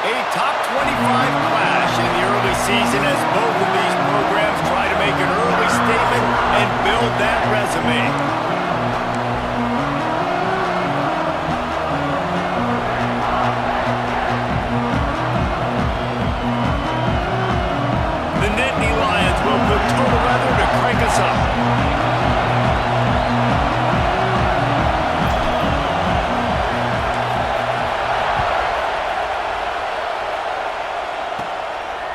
A top 25 clash in the early season as both of these programs try to make an early statement and build that resume. Total weather to crank us up.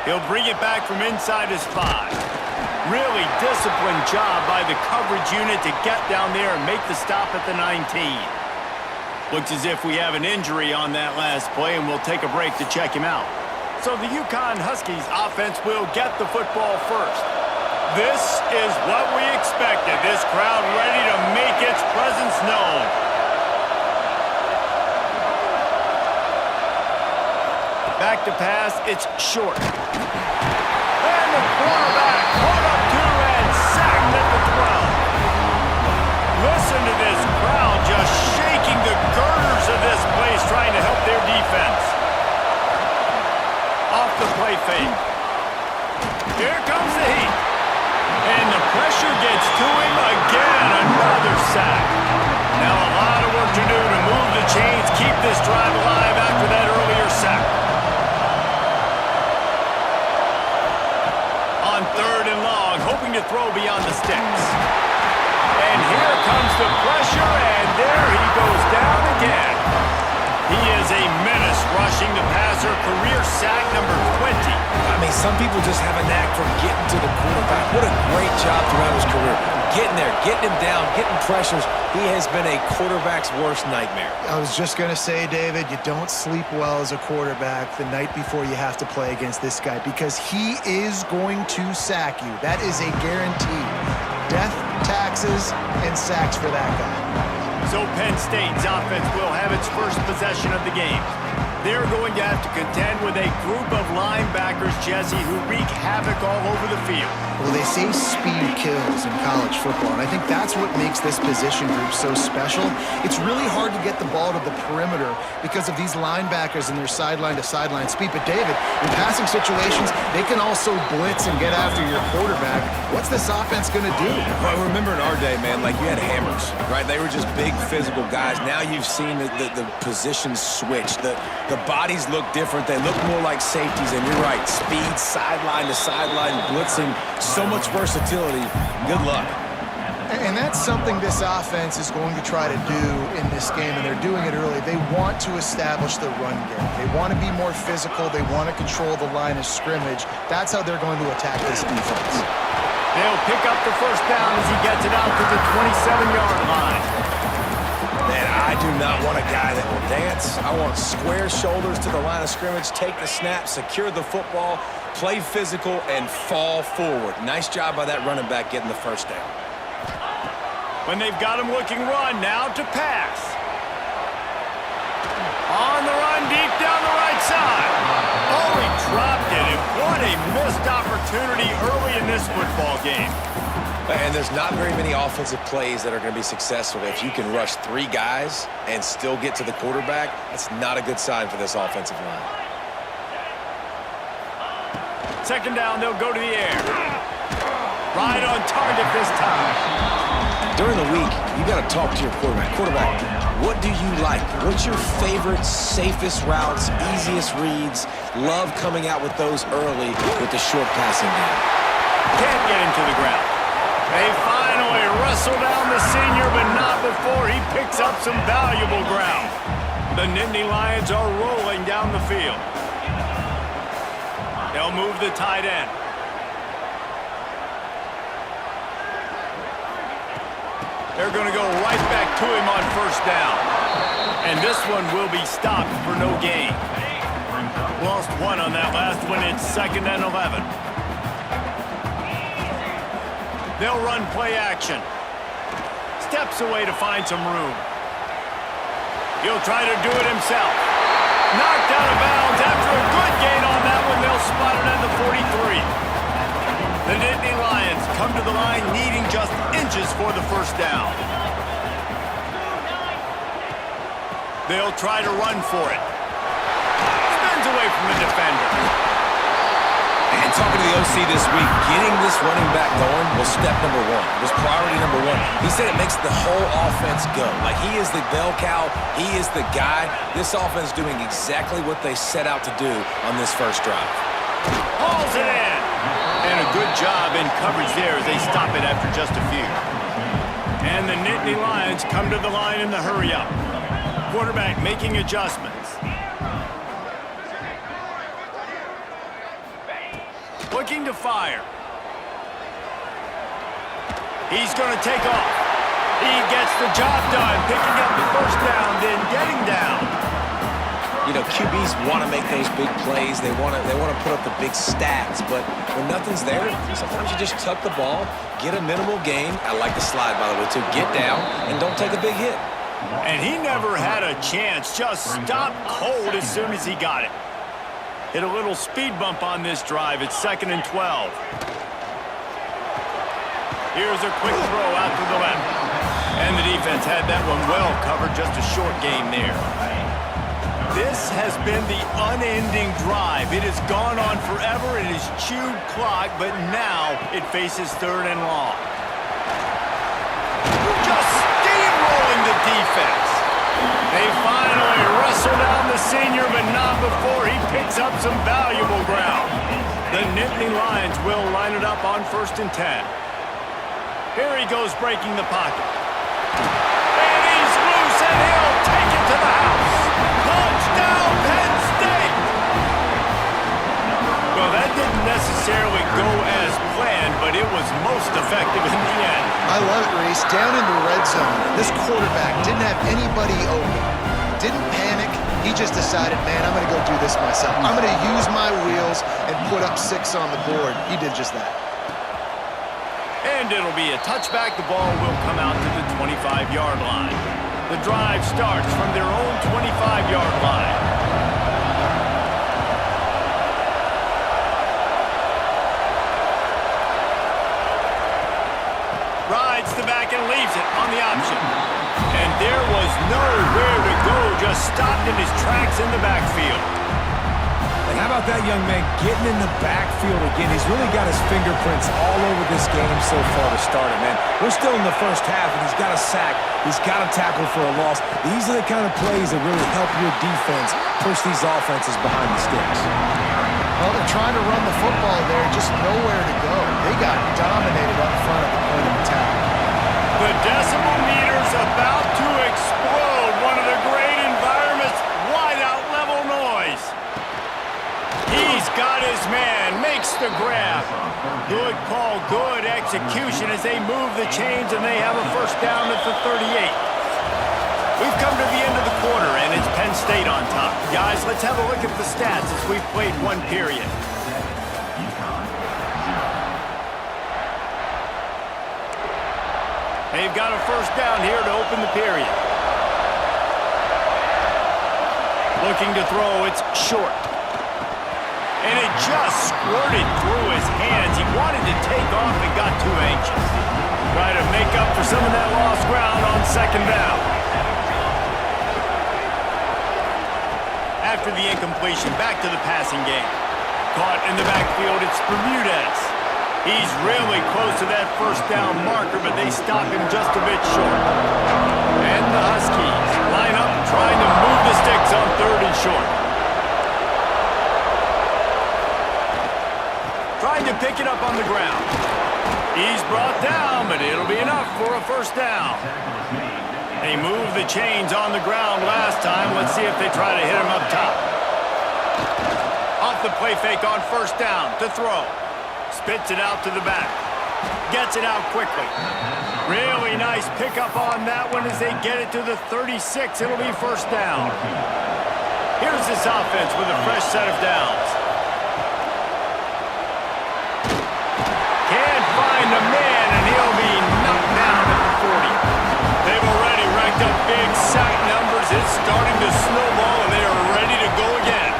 He'll bring it back from inside his 5. Really disciplined job by the coverage unit to get down there and make the stop at the 19. Looks as if we have an injury on that last play, and we'll take a break to check him out. So the Uconn Huskies offense will get the football first. This is what we expected. This crowd ready to make its presence known. Back to pass, it's short. And the quarterback caught up to and sacked at the 12. Listen to this crowd just shaking the girders of this place, trying to help their defense. Off the play fake. Here comes the heat. And the pressure gets to him again, another sack. Now a lot of work to do to move the chains, keep this drive alive after that earlier sack. On 3rd and long, hoping to throw beyond the sticks. And here comes the pressure, and there he goes down again. He is a menace rushing the passer, career sack number 20. I mean, some people just have a knack for getting to the quarterback. What a great job throughout his career. Getting there, getting him down, getting pressures. He has been a quarterback's worst nightmare. I was just going to say, David, you don't sleep well as a quarterback the night before you have to play against this guy because he is going to sack you. That is a guarantee. Death, taxes, and sacks for that guy. So Penn State's offense will have its first possession of the game. They're going to have to contend with a group of linebackers, Jesse, who wreak havoc all over the field. Well, they say speed kills in college football, and I think that's what makes this position group so special. It's really hard to get the ball to the perimeter because of these linebackers and their sideline-to-sideline speed. But, David, in passing situations, they can also blitz and get after your quarterback. What's this offense going to do? Well, remember in our day, man, like you had hammers, right? They were just big physical guys. Now you've seen the positions switch. The bodies look different. They look more like safeties, and you're right. Speed, sideline to sideline, blitzing, so much versatility. Good luck. And that's something this offense is going to try to do in this game, and they're doing it early. They want to establish the run game. They want to be more physical. They want to control the line of scrimmage. That's how they're going to attack this defense. They'll pick up the first down as he gets it out to the 27-yard line. Man, I do not want a guy that will dance. I want square shoulders to the line of scrimmage, take the snap, secure the football, play physical, and fall forward. Nice job by that running back getting the first down. When they've got him looking run, now to pass. On the run, deep down the right side. Oh, he dropped it, and what a missed opportunity early in this football game. And there's not very many offensive plays that are going to be successful. If you can rush 3 guys and still get to the quarterback, that's not a good sign for this offensive line. Second down, they'll go to the air. Right on target this time. During the week, you got to talk to your quarterback. Quarterback, what do you like? What's your favorite, safest routes, easiest reads? Love coming out with those early with the short passing game. Can't get him to the ground. They finally wrestle down the senior, but not before he picks up some valuable ground. The Nittany Lions are rolling down the field. They'll move the tight end. They're going to go right back to him on first down. And this one will be stopped for no gain. Lost 1 on that last one. It's 2nd and 11. They'll run play action. Steps away to find some room. He'll try to do it himself. Knocked out of bounds after a good gain on that one. They'll spot it at the 43. The Nittany Lions come to the line needing just inches for the first down. They'll try to run for it. Spins away from the defender. And talking to the OC this week, getting this running back going was step number one, was priority number one. He said it makes the whole offense go. Like, he is the bell cow, he is the guy. This offense doing exactly what they set out to do on this first drive. Hauls it in. And a good job in coverage there as they stop it after just a few. And the Nittany Lions come to the line in the hurry-up. Quarterback making adjustments. Looking to fire. He's going to take off. He gets the job done, picking up the first down, then getting down. You know, QBs want to make those big plays. They want to put up the big stats. But when nothing's there, sometimes you just tuck the ball, get a minimal gain. I like the slide, by the way, too. Get down and don't take a big hit. And he never had a chance. Just stopped cold as soon as he got it. Hit a little speed bump on this drive. It's 2nd and 12. Here's a quick throw out to the left. And the defense had that one well covered. Just a short game there. This has been the unending drive. It has gone on forever. It has chewed clock, but now it faces 3rd and long. Just steamrolling the defense. They finally wrestle down the senior, but not before he picks up some valuable ground. The Nittany Lions will line it up on 1st and 10. Here he goes breaking the pocket. And he's loose, and he'll take it to the house. Touchdown, Penn State! Well, that didn't necessarily go as planned, but it was most effective in the end. I love it, Reese. Down in the red zone, this quarterback didn't have anybody open. Didn't panic. He just decided, man, I'm going to go do this myself. I'm going to use my wheels and put up 6 on the board. He did just that. And it'll be a touchback. The ball will come out to the 25-yard line. The drive starts from their own 25-yard line. Rides the back and leaves it on the option. And there was nowhere to go, just stopped in his tracks in the backfield. And how about that young man getting in the backfield again? He's really got his fingerprints all over this game so far to start it, man. We're still in the first half, and he's got a sack. He's got a tackle for a loss. These are the kind of plays that really help your defense push these offenses behind the sticks. Well, they're trying to run the football there, just nowhere to go. They got dominated up front at the point of attack. The decibel meter's about to explode. One of the great environments, wide-out level noise. He's got his man, makes the grab. Good call, good execution as they move the chains and they have a first down at the 38. We've come to the end of the quarter and it's Penn State on top. Guys, let's have a look at the stats as we've played one period. They've got a first down here to open the period. Looking to throw, it's short. And it just squirted through his hands. He wanted to take off and got too anxious. Try to make up for some of that lost ground on 2nd down. After the incompletion, back to the passing game. Caught in the backfield, it's Bermudez. He's really close to that first down marker, but they stop him just a bit short. And the Huskies line up trying to move the sticks on 3rd and short. Trying to pick it up on the ground. He's brought down, but it'll be enough for a first down. They moved the chains on the ground last time. Let's see if they try to hit him up top. Off the play fake on first down to throw. Spits it out to the back. Gets it out quickly. Really nice pickup on that one as they get it to the 36. It'll be first down. Here's this offense with a fresh set of downs. Can't find a man, and he'll be knocked down at the 40. They've already racked up big sack numbers. It's starting to snowball, and they are ready to go again.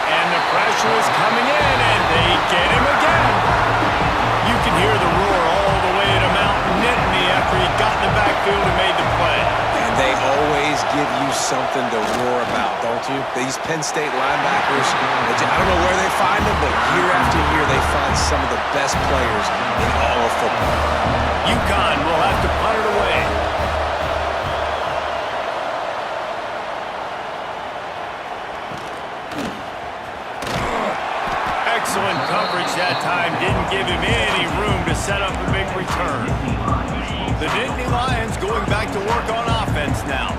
And the pressure is coming in, and they get him again. You can hear the roar all the way to Mount Nittany after he got in the backfield and made the play. And they always give you something to roar about, don't you? These Penn State linebackers, I don't know where they find them, but year after year they find some of the best players in all of football. UConn will have to punt it away. Excellent coverage that time. Didn't give him any room to set up a big return. The Nittany Lions going back to work on offense now.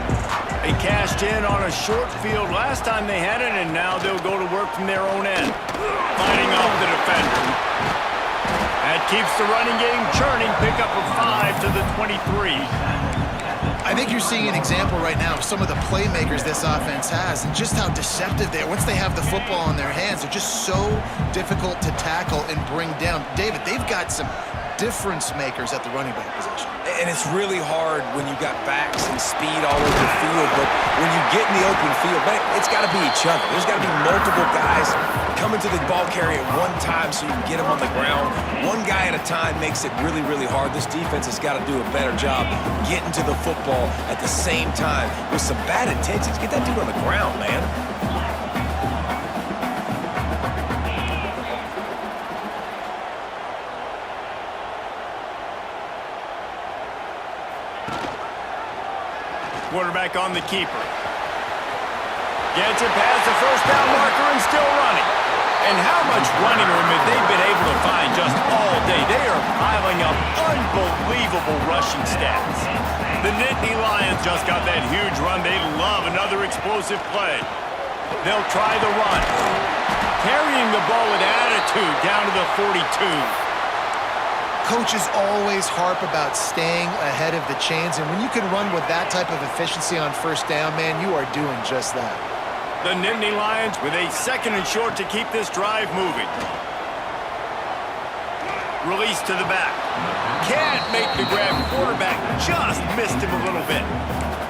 They cashed in on a short field last time they had it, and now they'll go to work from their own end. Fighting off the defender. That keeps the running game churning. Pick up a 5 to the 23. I think you're seeing an example right now of some of the playmakers this offense has and just how deceptive they are. Once they have the football in their hands, they're just so difficult to tackle and bring down. David, they've got some difference makers at the running back position. And it's really hard when you got backs and speed all over the field, but when you get in the open field, man, it's got to be each other. There's got to be multiple guys coming to the ball carrier at one time so you can get them on the ground. One guy at a time makes it really, really hard. This defense has got to do a better job getting to the football at the same time with some bad intentions. Get that dude on the ground, man. Quarterback on the keeper. Gets it past the first down marker and still running. And how much running room have they been able to find just all day? They are piling up unbelievable rushing stats. The Nittany Lions just got that huge run. They love another explosive play. They'll try the run. Carrying the ball with attitude down to the 42. Coaches always harp about staying ahead of the chains, and when you can run with that type of efficiency on first down, man, you are doing just that. The Nittany Lions with a 2nd and short to keep this drive moving. Release to the back. Can't make the grab. Quarterback just missed him a little bit.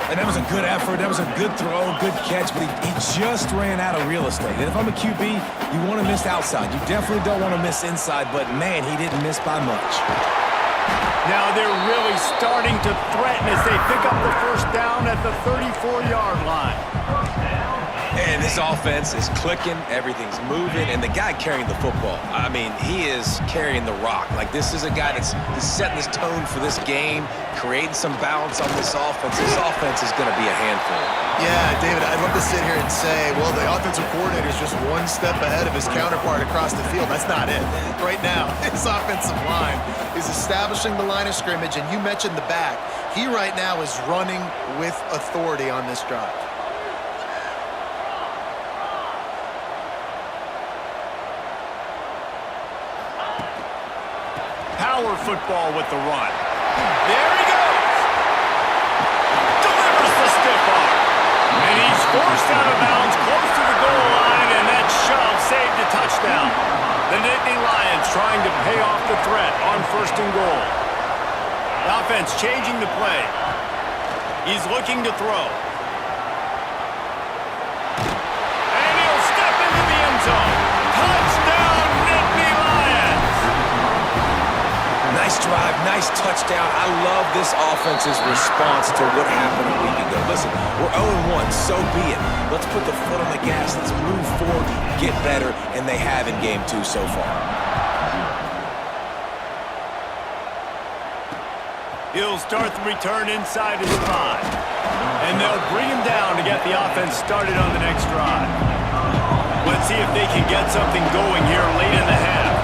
And that was a good effort. That was a good throw, good catch, but he just ran out of real estate. And if I'm a QB, you want to miss outside. You definitely don't want to miss inside, but, man, he didn't miss by much. Now they're really starting to threaten as they pick up the first down at the 34-yard line. And this offense is clicking, everything's moving, and the guy carrying the football, I mean, he is carrying the rock. Like, this is a guy that's setting this tone for this game, creating some balance on this offense. This offense is going to be a handful. Yeah, David, I'd love to sit here and say, well, the offensive coordinator is just one step ahead of his counterpart across the field. That's not it. Right now, his offensive line is establishing the line of scrimmage, and you mentioned the back. He right now is running with authority on this drive. Power football with the run. There he goes. Delivers the stiff arm. And he's forced out of bounds close to the goal line, and that shove saved a touchdown. The Nittany Lions trying to pay off the threat on 1st and goal. The offense changing the play. He's looking to throw. And he'll step into the end zone. Touchdown, Nittany Lions! Nice drive, nice touchdown. I love this offense's response to what happened a week ago. Listen, we're 0-1, so be it. Let's put the foot on the gas. Let's move forward, get better, and they have in game 2 so far. He'll start the return inside his 5. And they'll bring him down to get the offense started on the next drive. Let's see if they can get something going here late in the half.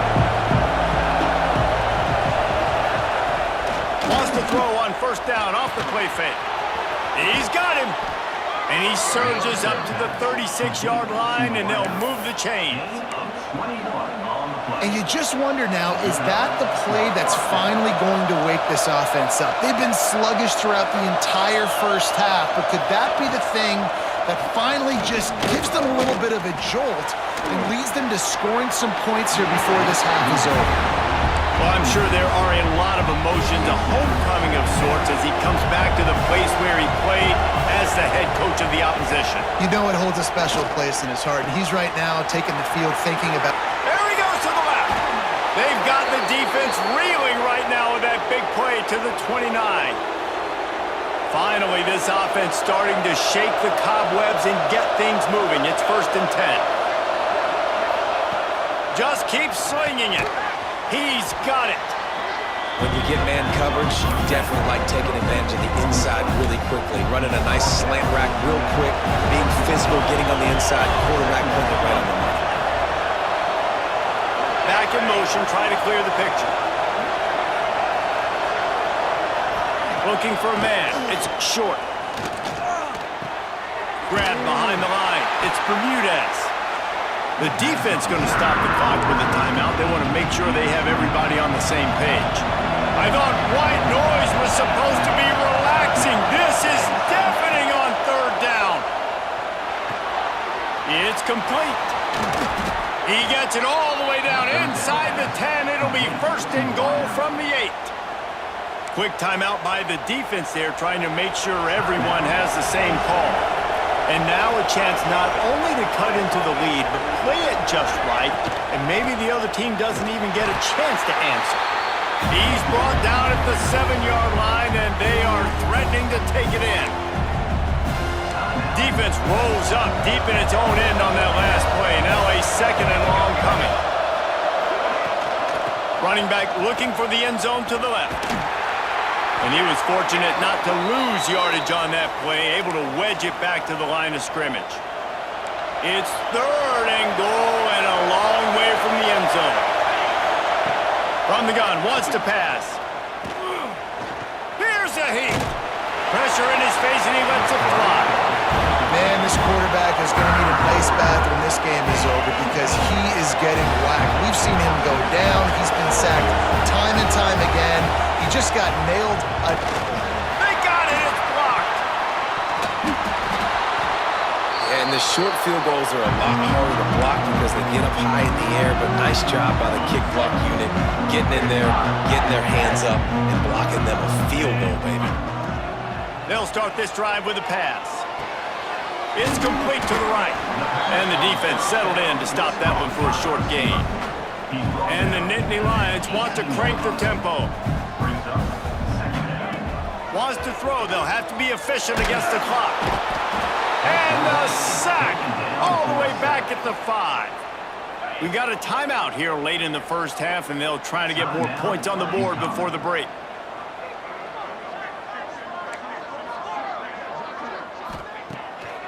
Wants to throw on 1st down off the play fake. He's got him. And he surges up to the 36-yard line, and they'll move the chains. And you just wonder now, is that the play that's finally going to wake this offense up? They've been sluggish throughout the entire first half, but could that be the thing that finally just gives them a little bit of a jolt and leads them to scoring some points here before this half is over? Well, I'm sure there are a lot of emotions, a homecoming of sorts as he comes back to the place where he played as the head coach of the opposition. You know it holds a special place in his heart, and he's right now taking the field thinking about... There he goes to the left. They've got the defense reeling right now with that big play to the 29. Finally, this offense starting to shake the cobwebs and get things moving. It's 1st and 10. Just keep slinging it. He's got it. When you get man coverage, you definitely like taking advantage of the inside really quickly. Running a nice slant rack real quick, being physical, getting on the inside, quarterback putting it right on the money. Back in motion, trying to clear the picture. Looking for a man. It's short. Grabbed behind the line. It's Bermudez. The defense going to stop the clock with a timeout. They want to make sure they have everybody on the same page. I thought white noise was supposed to be relaxing. This is deafening on 3rd down. It's complete. He gets it all the way down inside the 10. It'll be 1st and goal from the 8. Quick timeout by the defense there, trying to make sure everyone has the same call. And now a chance not only to cut into the lead, but play it just right, and maybe the other team doesn't even get a chance to answer. He's brought down at the 7-yard line, and they are threatening to take it in. Defense rolls up deep in its own end on that last play. Now a 2nd and long coming. Running back looking for the end zone to the left. And he was fortunate not to lose yardage on that play, able to wedge it back to the line of scrimmage. It's 3rd and goal and a long way from the end zone. From the gun, wants to pass. Here's a heat. Pressure in his face and he lets it fly. Man, this quarterback is going to need an ice bath when this game is over because he is getting whacked. We've seen him go down. He's been sacked time and time again. He just got nailed. They got it. It's blocked. And the short field goals are a lot harder to block because they get up high in the air, but nice job by the kick block unit getting in there, getting their hands up, and blocking them a field goal, baby. They'll start this drive with a pass. It's complete to the right. And the defense settled in to stop that one for a short gain. And the Nittany Lions want to crank the tempo. Wants to throw. They'll have to be efficient against the clock. And a sack all the way back at the 5. We got a timeout here late in the 1st half, and they'll try to get more points on the board before the break.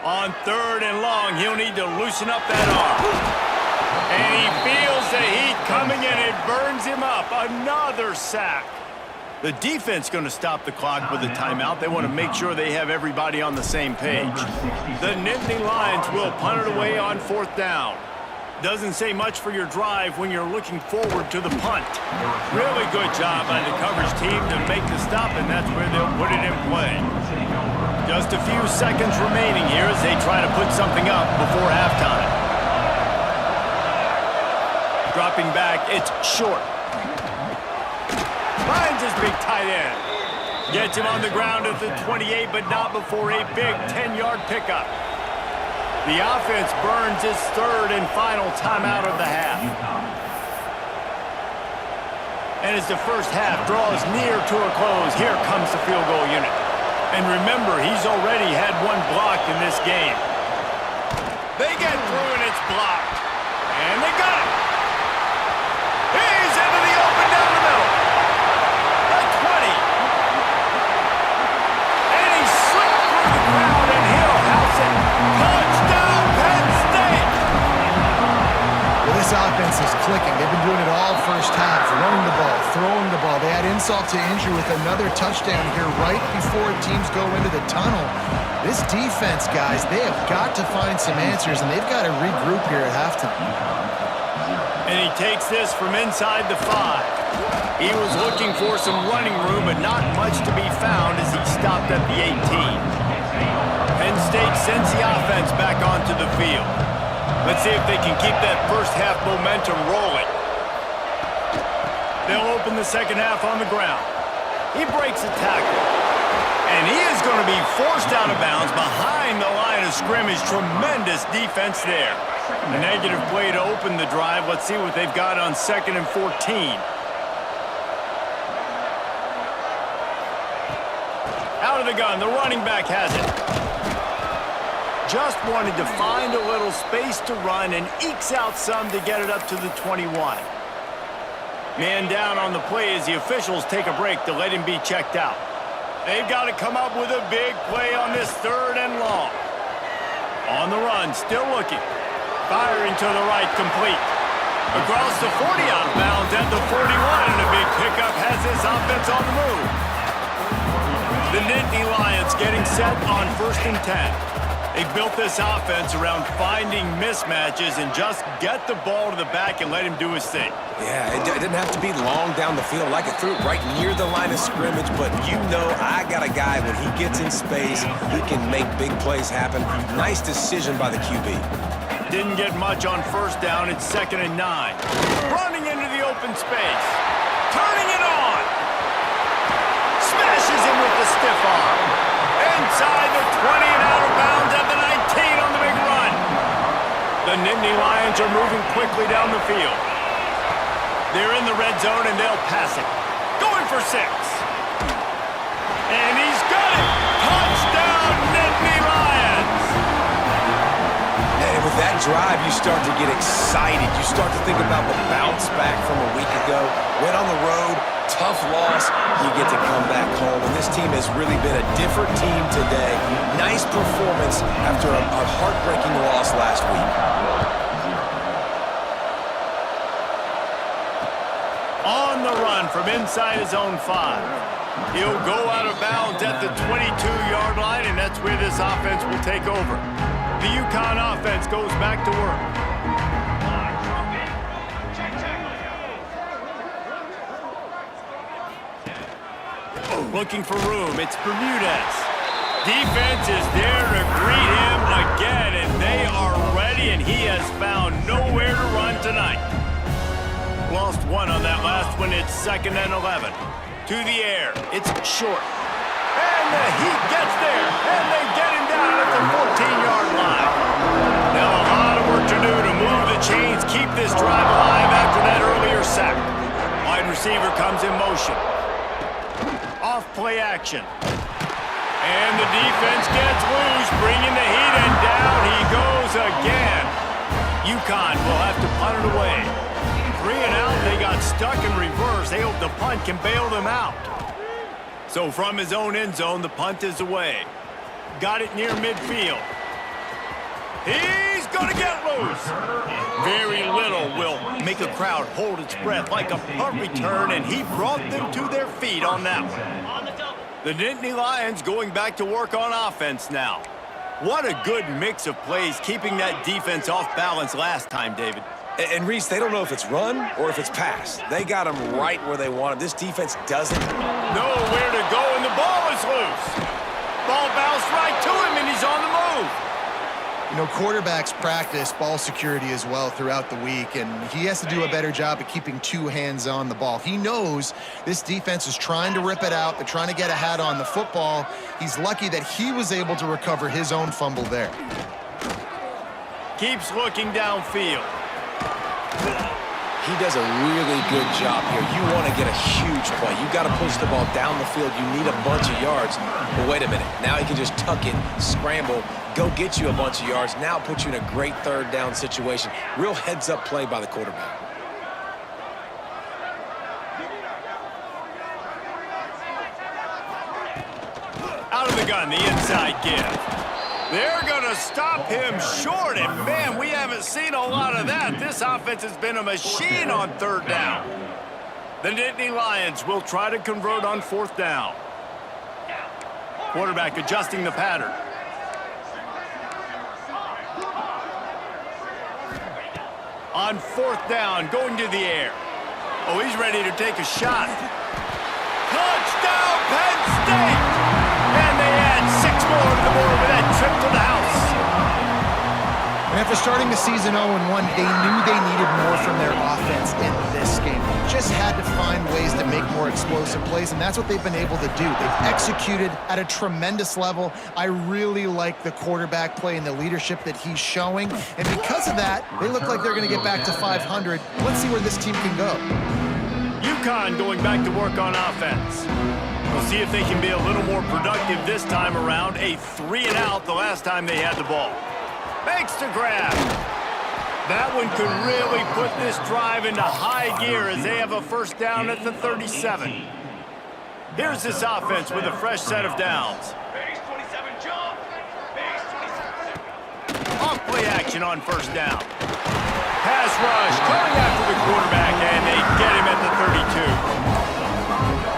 On 3rd and long, he'll need to loosen up that arm. And he feels the heat coming and it burns him up. Another sack. The defense going to stop the clock with a timeout. They want to make sure they have everybody on the same page. The Nittany Lions will punt it away on 4th down. Doesn't say much for your drive when you're looking forward to the punt. Really good job by the coverage team to make the stop, and that's where they'll put it in play. Just a few seconds remaining here as they try to put something up before halftime. Dropping back, it's short. Finds his big tight end. Gets him on the ground at the 28, but not before a big 10-yard pickup. The offense burns its 3rd and final timeout of the half. And as the 1st half draws near to a close, here comes the field goal unit. And remember, he's already had one blocked in this game. They get through and it's blocked. And they got it. He's into the open down the middle. The 20. And he slipped through the crowd and he'll house it. Touchdown, Penn State. Well, this offense is clicking. They've been doing it all 1st half, running the ball, throwing the ball. They add insult to injury with another touchdown here right before teams go into the tunnel. This defense, guys, they have got to find some answers, and they've got to regroup here at halftime. And he takes this from inside the 5. He was looking for some running room, but not much to be found as he stopped at the 18. Penn State sends the offense back onto the field. Let's see if they can keep that 1st half momentum rolling. They'll open the 2nd half on the ground. He breaks a tackle. And he is going to be forced out of bounds behind the line of scrimmage. Tremendous defense there. A negative play to open the drive. Let's see what they've got on 2nd and 14. Out of of the gun, the running back has it. Just wanted to find a little space to run and ekes out some to get it up to the 21. Man down on the play as the officials take a break to let him be checked out. They've got to come up with a big play on this 3rd and long. On the run, still looking. Firing to the right, complete. Across the 40 out of bounds at the 41, and a big pickup has this offense on the move. The Nittany Lions getting set on 1st and 10. They built this offense around finding mismatches and just get the ball to the back and let him do his thing. Yeah, it didn't have to be long down the field. Like it threw it right near the line of scrimmage, but you know I got a guy, when he gets in space, he can make big plays happen. Nice decision by the QB. Didn't get much on 1st down. It's 2nd and 9. Running into the open space. Turning it on. Smashes him with the stiff arm. Inside the 20 and out of bounds at the 19 on the big run. The Nittany Lions are moving quickly down the field. They're in the red zone and they'll pass it. Going for 6. And he's got it. Touchdown, Nittany Lions. And with that drive, you start to get excited. You start to think about the bounce back from a week ago. Went on the road, tough loss. You get to come back home. And this team has really been a different team today. Nice performance after a heartbreaking loss last week. On the run from inside his own 5. He'll go out of bounds at the 22-yard line, and that's where this offense will take over. The Uconn offense goes back to work. Looking for room, it's Bermudez. Defense is there to greet him again, and they are ready, and he has found nowhere to run tonight. Lost 1 on that last one. It's 2nd and 11. To the air, it's short. And the Heat gets there, and they get him down at the 14-yard line. Now a lot of work to do to move the chains, keep this drive alive after that earlier sack. Wide receiver comes in motion. Off play action. And the defense gets loose, bringing the Heat, and down he goes again. Uconn will have to punt it away. 3 and out, they got stuck in reverse. They hope the punt can bail them out. So from his own end zone, the punt is away. Got it near midfield. He's going to get loose. Very little will make a crowd hold its breath like a punt return, and he brought them to their feet on that one. The Nittany Lions going back to work on offense now. What a good mix of plays, keeping that defense off balance last time, David. And Reese, they don't know if it's run or if it's pass. They got him right where they want him. This defense doesn't know where to go, and the ball is loose. Ball bounced right to him, and he's on the move. You know, quarterbacks practice ball security as well throughout the week, and he has to do a better job of keeping 2 hands on the ball. He knows this defense is trying to rip it out. They're trying to get a hat on the football. He's lucky that he was able to recover his own fumble there. Keeps looking downfield. He does a really good job here. You want to get a huge play. You got to push the ball down the field. You need a bunch of yards. But wait a minute. Now he can just tuck it, scramble, go get you a bunch of yards. Now put you in a great 3rd down situation. Real heads-up play by the quarterback. Out of the gun, the inside give. They're going to stop him short, and man, we haven't seen a lot of that. This offense has been a machine on 3rd down. The Nittany Lions will try to convert on 4th down. Quarterback adjusting the pattern. On 4th down, going to the air. Oh, he's ready to take a shot. Touchdown, Penn State! And they add 6 more to the board with that trip to the house. And after starting the season 0-1, they knew they needed more from their offense in this game. Just had to find ways to make more explosive plays, and that's what they've been able to do. They've executed at a tremendous level. I really like the quarterback play and the leadership that he's showing. And because of that, they look like they're going to get back to 500. Let's see where this team can go. Uconn going back to work on offense. We'll see if they can be a little more productive this time around. A 3-and-out the last time they had the ball. Makes the grab. That one could really put this drive into high gear as they have a first down at the 37. Here's this offense with a fresh set of downs. Off play action on first down. Pass rush coming after the quarterback, and they get him at the 32.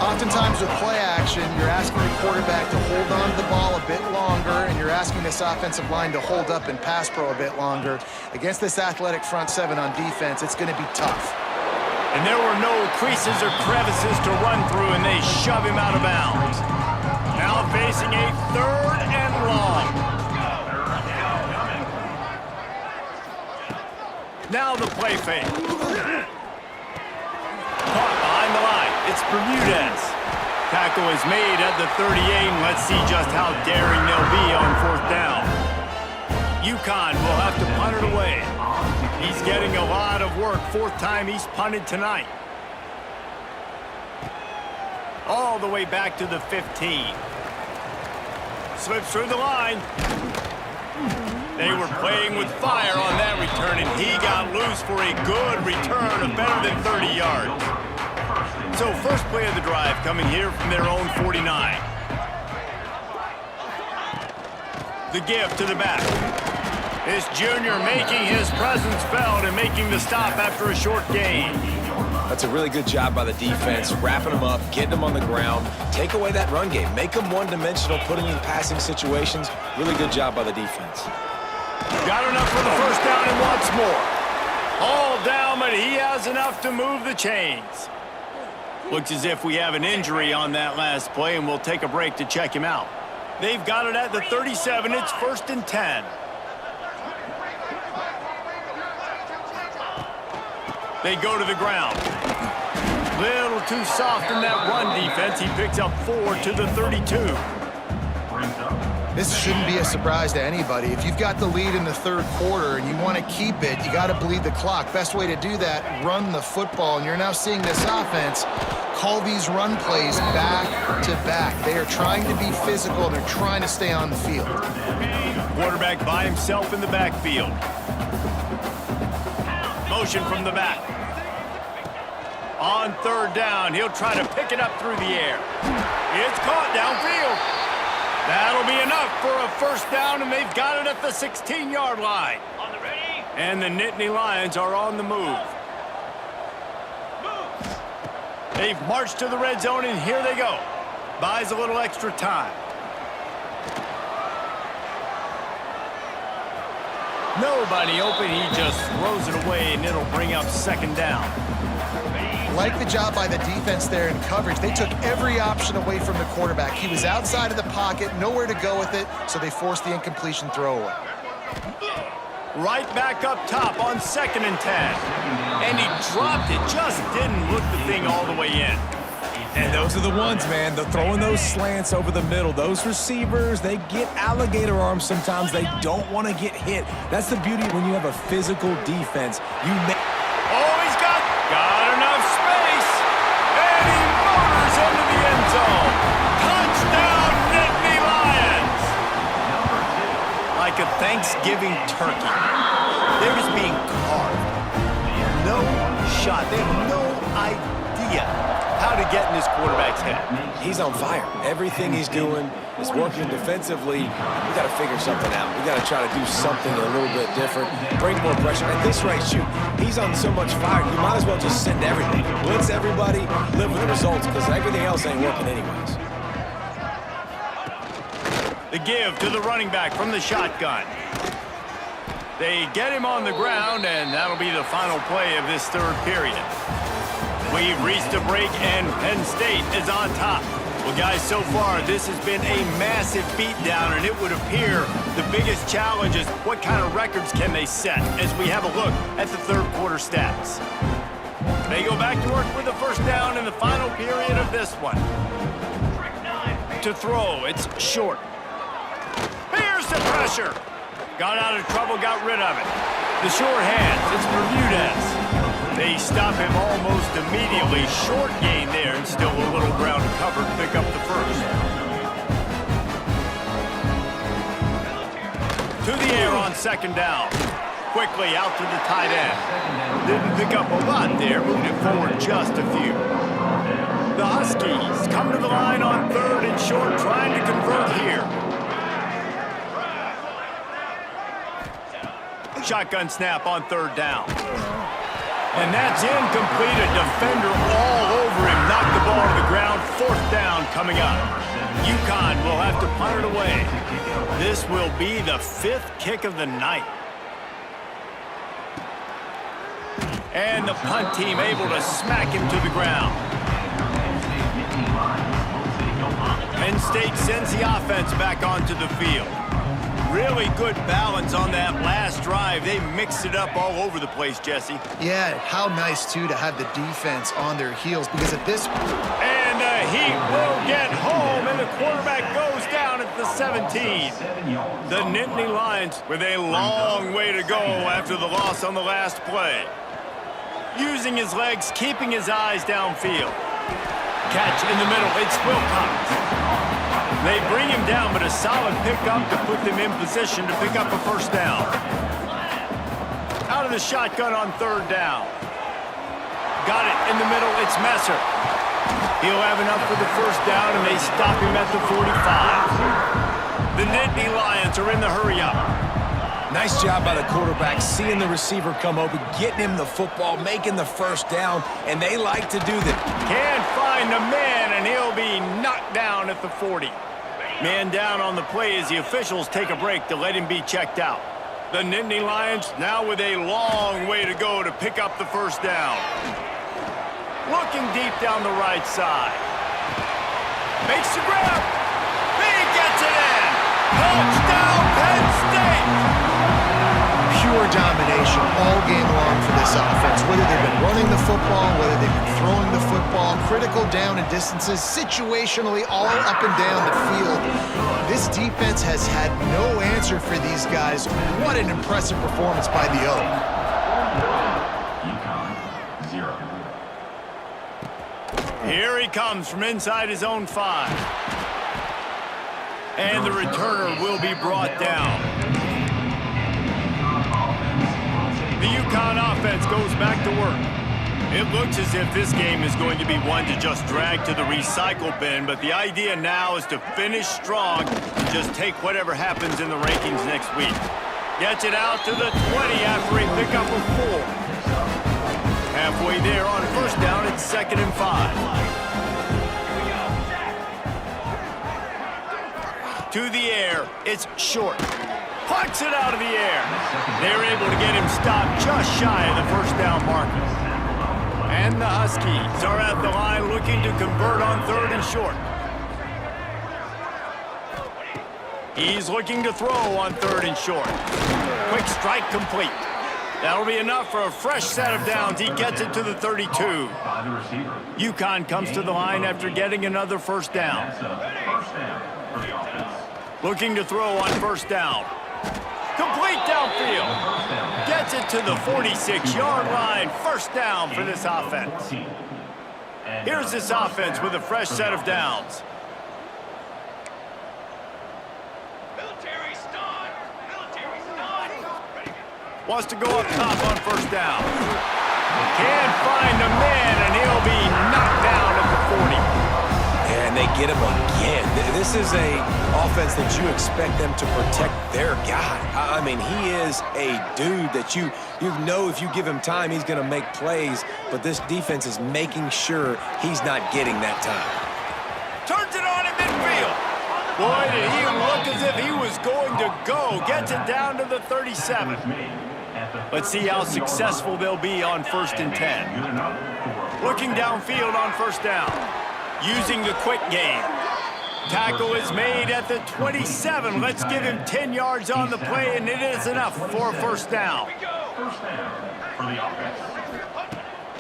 Oftentimes with play action, you're asking the quarterback to hold on to the ball a bit longer, and you're asking this offensive line to hold up and pass pro a bit longer. Against this athletic front seven on defense, it's going to be tough. And there were no creases or crevices to run through, and they shove him out of bounds. Now facing a 3rd and long. Now the play fake. Caught behind the line. It's Bermudez. Tackle is made at the 38, and let's see just how daring they'll be on 4th down. Uconn will have to punt it away. He's getting a lot of work. 4th time he's punted tonight. All the way back to the 15. Slips through the line. They were playing with fire on that return, and he got loose for a good return of better than 30 yards. So first play of the drive coming here from their own 49. The give to the back. This junior making his presence felt and making the stop after a short gain. That's a really good job by the defense, wrapping them up, getting them on the ground, take away that run game, make them one-dimensional, put them in passing situations. Really good job by the defense. Got enough for the first down and wants more. All down, but he has enough to move the chains. Looks as if we have an injury on that last play, and we'll take a break to check him out. They've got it at the 37. It's 1st and 10. They go to the ground. Little too soft in that run defense. He picks up 4 to the 32. This shouldn't be a surprise to anybody. If you've got the lead in the 3rd quarter and you want to keep it, you got to bleed the clock. Best way to do that, run the football. And you're now seeing this offense call these run plays back to back. They are trying to be physical. They're trying to stay on the field. Quarterback by himself in the backfield. Motion from the back. On 3rd down, he'll try to pick it up through the air. It's caught downfield. That'll be enough for a first down, and they've got it at the 16-yard line. On the ready. And the Nittany Lions are on the move. They've marched to the red zone, and here they go. Buys a little extra time. Nobody open. He just throws it away, and it'll bring up 2nd down. Like the job by the defense there in coverage. They took every option away from the quarterback. He was outside of the pocket, nowhere to go with it, so they forced the incompletion throwaway. Right back up top on 2nd and 10. And he dropped it, just didn't look the thing all the way in. And those are the ones, man. They're throwing those slants over the middle. Those receivers, they get alligator arms sometimes. They don't want to get hit. That's the beauty when you have a physical defense. Oh, he's got enough space. And he motors into the end zone. Touchdown, Nittany Lions. Like a Thanksgiving turkey. They're just being carved. No shot. They have no idea how to get in this quarterback's head. He's on fire. Everything he's doing is working defensively. We got to figure something out. We got to try to do something a little bit different, bring more pressure. At this rate, shoot, he's on so much fire, you might as well just send everything. Blitz everybody, live with the results, because everything else ain't working anyways. The give to the running back from the shotgun. They get him on the ground, and that'll be the final play of this 3rd period. We've reached a break, and Penn State is on top. Well, guys, so far, this has been a massive beatdown, and it would appear the biggest challenge is what kind of records can they set as we have a look at the 3rd quarter stats. They go back to work with the first down in the final period of this one. To throw, it's short. Here's the pressure. Got out of trouble, got rid of it. The short hands, it's Bermudez. They stop him almost immediately. Short gain there, and still a little ground to cover to pick up the first. To the air on second down. Quickly out to the tight end. Didn't pick up a lot there, moved it forward just a few. The Huskies come to the line on third and short, trying to convert here. Shotgun snap on third down. And that's incomplete. A defender all over him. Knocked the ball to the ground. Fourth down coming up. Uconn will have to punt it away. This will be the fifth kick of the night. And the punt team able to smack him to the ground. Penn State sends the offense back onto the field. Really good balance on that last drive. They mixed it up all over the place, Jesse. Yeah, how nice, too, to have the defense on their heels, because at this... And the Heat will get home, and the quarterback goes down at the 17. The Nittany Lions with a long way to go after the loss on the last play. Using his legs, keeping his eyes downfield. Catch in the middle, it's Wilcox. They bring him down, but a solid pickup to put them in position to pick up a first down. Out of the shotgun on third down. Got it in the middle, it's Messer. He'll have enough for the first down, and they stop him at the 45. The Nittany Lions are in the hurry-up. Nice job by the quarterback, seeing the receiver come open, getting him the football, making the first down, and they like to do that. Can't find the man, and he'll be knocked down at the 40. Man down on the play as the officials take a break to let him be checked out. The Nittany Lions now with a long way to go to pick up the first down. Looking deep down the right side. Makes the grab. He gets it in. Touchdown, Penn State. Pure domination all game long for this offense. Whether they've been running the football, whether they've been throwing the football, critical down and distances, situationally all up and down the field. This defense has had no answer for these guys. What an impressive performance by the Oak. Here he comes from inside his own 5. And the returner will be brought down. The Uconn offense goes back to work. It looks as if this game is going to be one to just drag to the recycle bin, but the idea now is to finish strong and just take whatever happens in the rankings next week. Gets it out to the 20 after a pickup of 4. Halfway there on first down, it's 2nd and 5. To the air, it's short. Plucks it out of the air. They're able to get him stopped just shy of the first down marker. And the Huskies are at the line looking to convert on 3rd and short. He's looking to throw on 3rd and short. Quick strike complete. That'll be enough for a fresh set of downs. He gets it to the 32. Uconn comes to the line after getting another first down. Looking to throw on first down. Complete downfield. Gets it to the 46-yard line. First down for this offense. Here's this offense with a fresh set of downs. Wants to go up top on first down. Can't find a man, and he'll be knocked down at the 40. And they get him again. This is a offense that you expect them to protect their guy. I mean, he is a dude that you know if you give him time, he's going to make plays, but this defense is making sure he's not getting that time. Turns it on in midfield. Boy, did he look as if he was going to go. Gets it down to the 37. Let's see how successful they'll be on 1st and 10. Looking downfield on first down. Using the quick game. Tackle is made at the 27. Let's give him 10 yards on the play, and it is enough for a first down.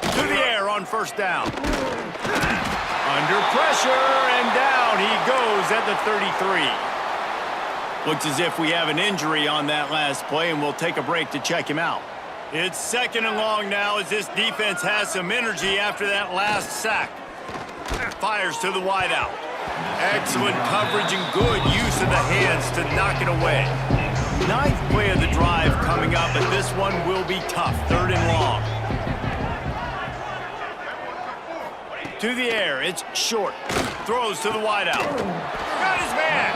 To the air on first down. Under pressure, and down he goes at the 33. Looks as if we have an injury on that last play, and we'll take a break to check him out. It's 2nd and long now as this defense has some energy after that last sack. Fires to the wideout. Excellent coverage and good use of the hands to knock it away. 9th play of the drive coming up, but this one will be tough. 3rd and long. To the air, it's short. Throws to the wideout. Got his man.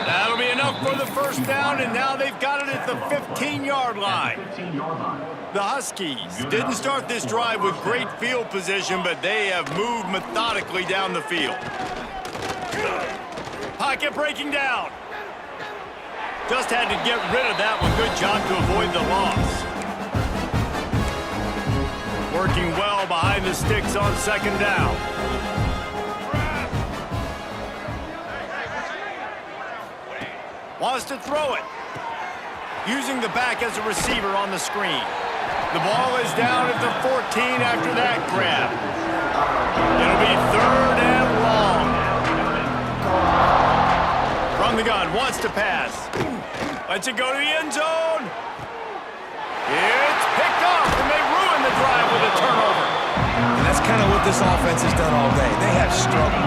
That'll be enough for the first down, and now they've got it at the 15-yard line. The Huskies didn't start this drive with great field position, but they have moved methodically down the field. Pocket breaking down. Just had to get rid of that one. Good job to avoid the loss. Working well behind the sticks on 2nd down. Wants to throw it. Using the back as a receiver on the screen. The ball is down at the 14 after that grab. It'll be 3rd and long. From the gun, wants to pass. Lets it go to the end zone. It's picked off, and they ruin the drive with a turnover. And that's kind of what this offense has done all day. They have struggled.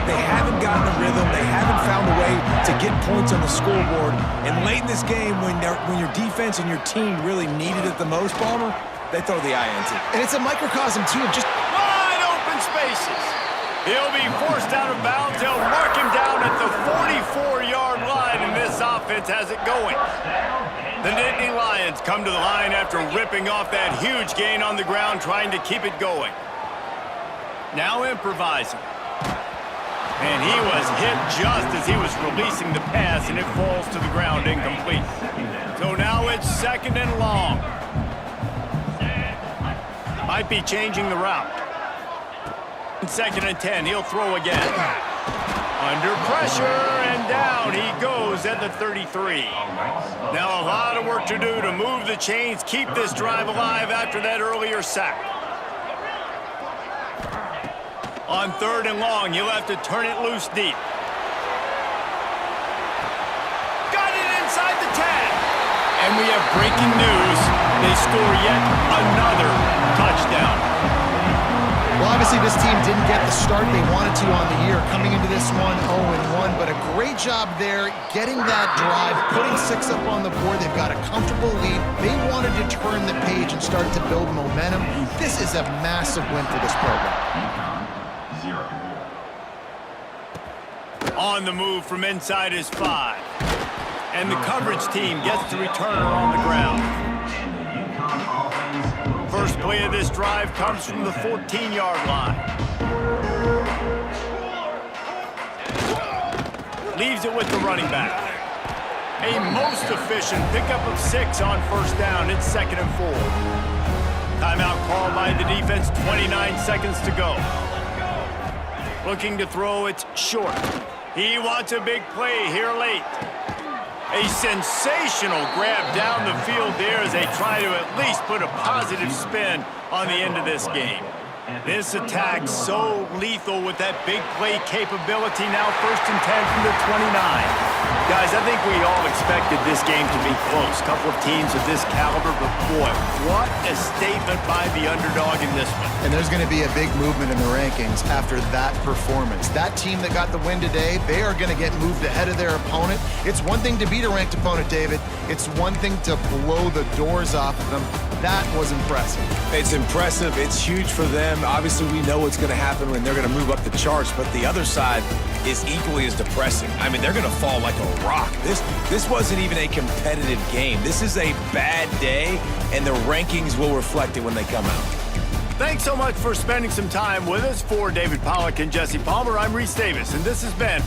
They haven't gotten a rhythm. They haven't found a way to get points on the scoreboard. And late in this game, when your defense and your team really needed it the most, Palmer, they throw the INT. And it's a microcosm, too, of just wide open spaces. He'll be forced out of bounds. They'll mark him down at the 44-yard line, and this offense has it going. The Nittany Lions come to the line after ripping off that huge gain on the ground, trying to keep it going. Now improvising. And he was hit just as he was releasing the pass, and it falls to the ground incomplete. So now it's 2nd and long. Might be changing the route. 2nd and 10, he'll throw again. Under pressure, and down he goes at the 33. Now a lot of work to do to move the chains, keep this drive alive after that earlier sack. On 3rd and long, you'll have to turn it loose deep. Got it inside the 10. And we have breaking news. They score yet another touchdown. Well, obviously this team didn't get the start they wanted to on the year, coming into this one 0-1, but a great job there getting that drive, putting 6 up on the board. They've got a comfortable lead. They wanted to turn the page and start to build momentum. This is a massive win for this program. On the move from inside his 5. And the coverage team gets the returner on the ground. First play of this drive comes from the 14-yard line. Leaves it with the running back. A most efficient pickup of 6 on 1st down. It's 2nd and 4. Timeout called by the defense, 29 seconds to go. Looking to throw, it's short. He wants a big play here late. A sensational grab down the field there as they try to at least put a positive spin on the end of this game. This attack so lethal with that big play capability. Now 1st and 10 from the 29. Guys, I think we all expected this game to be close. Couple of teams of this caliber, but boy, what a statement by the underdog in this one. And there's going to be a big movement in the rankings after that performance. That team that got the win today, they are going to get moved ahead of their opponent. It's one thing to beat a ranked opponent, David. It's one thing to blow the doors off of them. That was impressive. It's impressive. It's huge for them. Obviously, we know what's going to happen when they're going to move up the charts, but the other side is equally as depressing. I mean, they're going to fall like a rock. This wasn't even a competitive game. This is a bad day, and the rankings will reflect it when they come out. Thanks so much for spending some time with us. For David Pollack and Jesse Palmer, I'm Reese Davis, and this has been